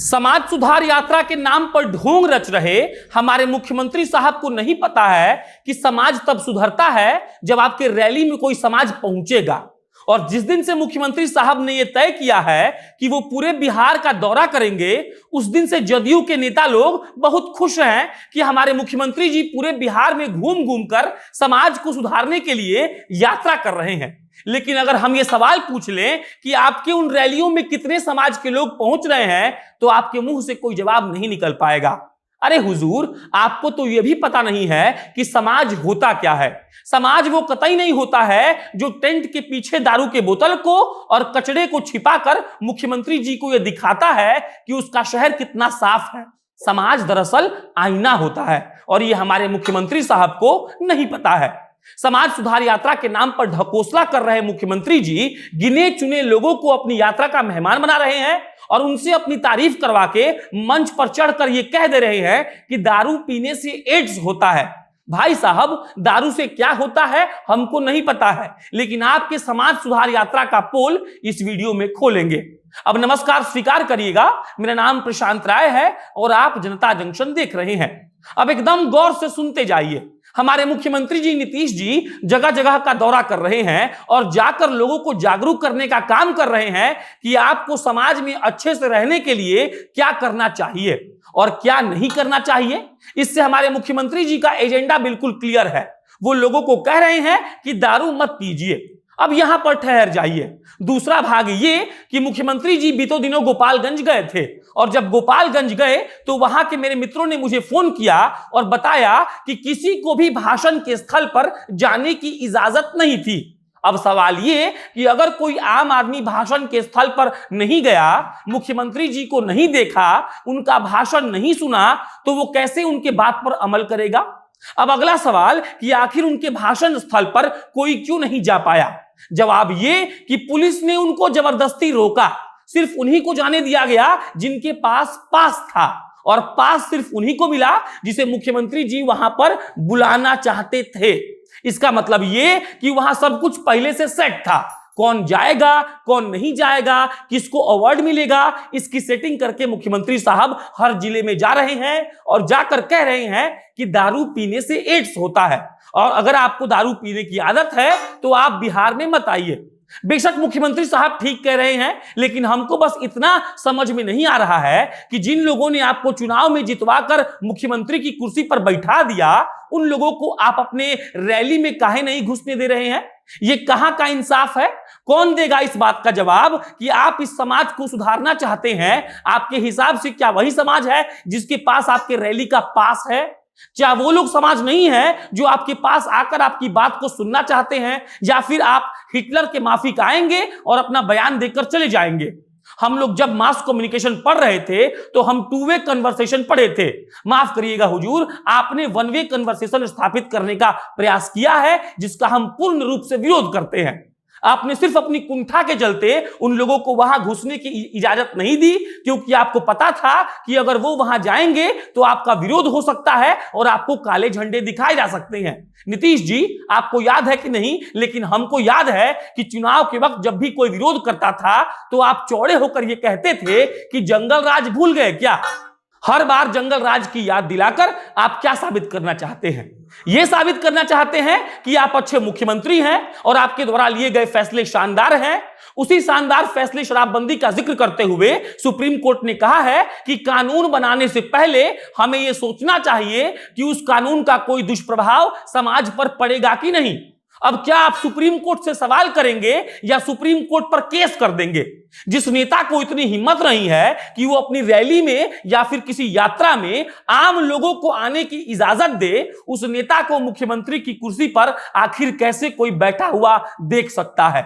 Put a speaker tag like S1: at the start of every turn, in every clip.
S1: समाज सुधार यात्रा के नाम पर ढोंग रच रहे हमारे मुख्यमंत्री साहब को नहीं पता है कि समाज तब सुधरता है जब आपके रैली में कोई समाज पहुंचेगा। और जिस दिन से मुख्यमंत्री साहब ने यह तय किया है कि वो पूरे बिहार का दौरा करेंगे, उस दिन से जदयू के नेता लोग बहुत खुश हैं कि हमारे मुख्यमंत्री जी पूरे बिहार में घूम घूम कर समाज को सुधारने के लिए यात्रा कर रहे हैं। लेकिन अगर हम ये सवाल पूछ लें कि आपके उन रैलियों में कितने समाज के लोग पहुंच रहे हैं, तो आपके मुंह से कोई जवाब नहीं निकल पाएगा। अरे हुजूर, आपको तो यह भी पता नहीं है कि समाज होता क्या है। समाज वो कतई नहीं होता है जो टेंट के पीछे दारू के बोतल को और कचड़े को छिपाकर मुख्यमंत्री जी को यह दिखाता है कि उसका शहर कितना साफ है। समाज दरअसल आईना होता है और यह हमारे मुख्यमंत्री साहब को नहीं पता है। समाज सुधार यात्रा के नाम पर ढकोसला कर रहे मुख्यमंत्री जी गिने चुने लोगों को अपनी यात्रा का मेहमान बना रहे हैं और उनसे अपनी तारीफ करवा के मंच पर चढ़कर यह कह दे रहे हैं कि दारू पीने से एड्स होता है। भाई साहब, दारू से क्या होता है हमको नहीं पता है, लेकिन आपके समाज सुधार यात्रा का पोल इस वीडियो में खोलेंगे। अब नमस्कार स्वीकार करिएगा, मेरा नाम प्रशांत राय है और आप जनता जंक्शन देख रहे हैं। अब एकदम गौर से सुनते जाइए। हमारे मुख्यमंत्री जी नीतीश जी जगह जगह का दौरा कर रहे हैं और जाकर लोगों को जागरूक करने का काम कर रहे हैं कि आपको समाज में अच्छे से रहने के लिए क्या करना चाहिए और क्या नहीं करना चाहिए। इससे हमारे मुख्यमंत्री जी का एजेंडा बिल्कुल क्लियर है। वो लोगों को कह रहे हैं कि दारू मत पीजिए। अब यहां पर ठहर जाइए। दूसरा भाग ये कि मुख्यमंत्री जी बीतों दिनों गोपालगंज गए थे और जब गोपालगंज गए तो वहां के मेरे मित्रों ने मुझे फोन किया और बताया कि किसी को भी भाषण के स्थल पर जाने की इजाजत नहीं थी। अब सवाल ये कि अगर कोई आम आदमी भाषण के स्थल पर नहीं गया, मुख्यमंत्री जी को नहीं देखा, उनका भाषण नहीं सुना, तो वो कैसे उनके बात पर अमल करेगा। अब अगला सवाल कि आखिर उनके भाषण स्थल पर कोई क्यों नहीं जा पाया। जवाब ये कि पुलिस ने उनको जबरदस्ती रोका। सिर्फ उन्हीं को जाने दिया गया जिनके पास पास था और पास सिर्फ उन्हीं को मिला जिसे मुख्यमंत्री जी वहां पर बुलाना चाहते थे। इसका मतलब ये कि वहां सब कुछ पहले से सेट था। कौन जाएगा, कौन नहीं जाएगा, किसको अवार्ड मिलेगा, इसकी सेटिंग करके मुख्यमंत्री साहब हर जिले में जा रहे हैं और जाकर कह रहे हैं कि दारू पीने से एड्स होता है और अगर आपको दारू पीने की आदत है तो आप बिहार में मत आइए। बेशक मुख्यमंत्री साहब ठीक कह रहे हैं, लेकिन हमको बस इतना समझ में नहीं आ रहा है कि जिन लोगों ने आपको चुनाव में जितवाकर मुख्यमंत्री की कुर्सी पर बैठा दिया, उन लोगों को आप अपने रैली में काहे नहीं घुसने दे रहे हैं। ये कहां का इंसाफ है। कौन देगा इस बात का जवाब कि आप इस समाज को सुधारना चाहते हैं। आपके हिसाब से क्या वही समाज है जिसके पास आपके रैली का पास है? क्या वो लोग समाज नहीं है जो आपके पास आकर आपकी बात को सुनना चाहते हैं, या फिर आप हिटलर के माफिक आएंगे और अपना बयान देकर चले जाएंगे। हम लोग जब मास कम्युनिकेशन पढ़ रहे थे तो हम टू वे कन्वर्सेशन पढ़े थे। माफ करिएगा हुजूर, आपने वन वे कन्वर्सेशन स्थापित करने का प्रयास किया है जिसका हम पूर्ण रूप से विरोध करते हैं। आपने सिर्फ अपनी कुंठा के चलते उन लोगों को वहां घुसने की इजाजत नहीं दी, क्योंकि आपको पता था कि अगर वो वहां जाएंगे तो आपका विरोध हो सकता है और आपको काले झंडे दिखाए जा सकते हैं। नीतीश जी, आपको याद है कि नहीं, लेकिन हमको याद है कि चुनाव के वक्त जब भी कोई विरोध करता था तो आप चौड़े होकर ये कहते थे कि जंगल राज भूल गए क्या। हर बार जंगल राज की याद दिलाकर आप क्या साबित करना चाहते हैं? यह साबित करना चाहते हैं कि आप अच्छे मुख्यमंत्री हैं और आपके द्वारा लिए गए फैसले शानदार हैं। उसी शानदार फैसले शराबबंदी का जिक्र करते हुए सुप्रीम कोर्ट ने कहा है कि कानून बनाने से पहले हमें यह सोचना चाहिए कि उस कानून का कोई दुष्प्रभाव समाज पर पड़ेगा कि नहीं। अब क्या आप सुप्रीम कोर्ट से सवाल करेंगे या सुप्रीम कोर्ट पर केस कर देंगे? जिस नेता को इतनी हिम्मत नहीं है कि वो अपनी रैली में या फिर किसी यात्रा में आम लोगों को आने की इजाजत दे, उस नेता को मुख्यमंत्री की कुर्सी पर आखिर कैसे कोई बैठा हुआ देख सकता है।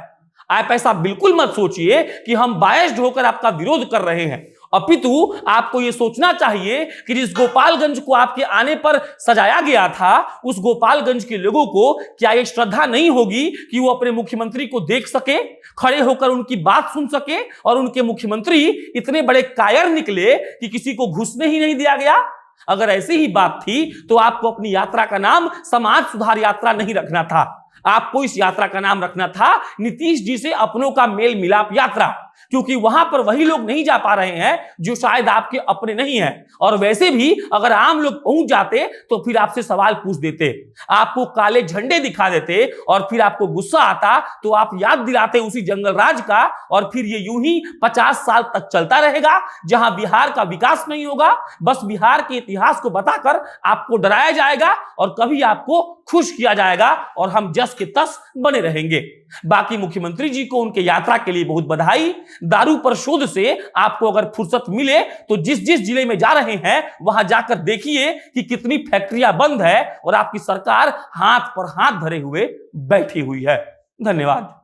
S1: आप ऐसा बिल्कुल मत सोचिए कि हम बायस्ड होकर आपका विरोध कर रहे हैं, अपितु आपको यह सोचना चाहिए कि जिस गोपालगंज को आपके आने पर सजाया गया था, उस गोपालगंज के लोगों को क्या यह श्रद्धा नहीं होगी कि वो अपने मुख्यमंत्री को देख सके, खड़े होकर उनकी बात सुन सके, और उनके मुख्यमंत्री इतने बड़े कायर निकले कि किसी को घुसने ही नहीं दिया गया। अगर ऐसी ही बात थी तो आपको अपनी यात्रा का नाम समाज सुधार यात्रा नहीं रखना था। आपको इस यात्रा का नाम रखना था नीतीश जी से अपनों का मेल मिलाप यात्रा। क्योंकि वहां पर वही लोग नहीं जा पा रहे हैं जो शायद आपके अपने नहीं हैं। और वैसे भी अगर आम लोग पहुंच जाते तो फिर आपसे सवाल पूछ देते, आपको काले झंडे दिखा देते, और फिर आपको गुस्सा आता तो आप याद दिलाते उसी जंगल राज का, और फिर ये यूं ही 50 साल तक चलता रहेगा जहां बिहार का विकास नहीं होगा। बस बिहार के इतिहास को बताकर आपको डराया जाएगा और कभी आपको खुश किया जाएगा और हम जस के तस बने रहेंगे। बाकी मुख्यमंत्री जी को उनके यात्रा के लिए बहुत बधाई। दारू पर शोध से आपको अगर फुर्सत मिले तो जिस जिस जिले में जा रहे हैं वहां जाकर देखिए कि कितनी फैक्ट्रियां बंद है और आपकी सरकार हाथ पर हाथ धरे हुए बैठी हुई है। धन्यवाद।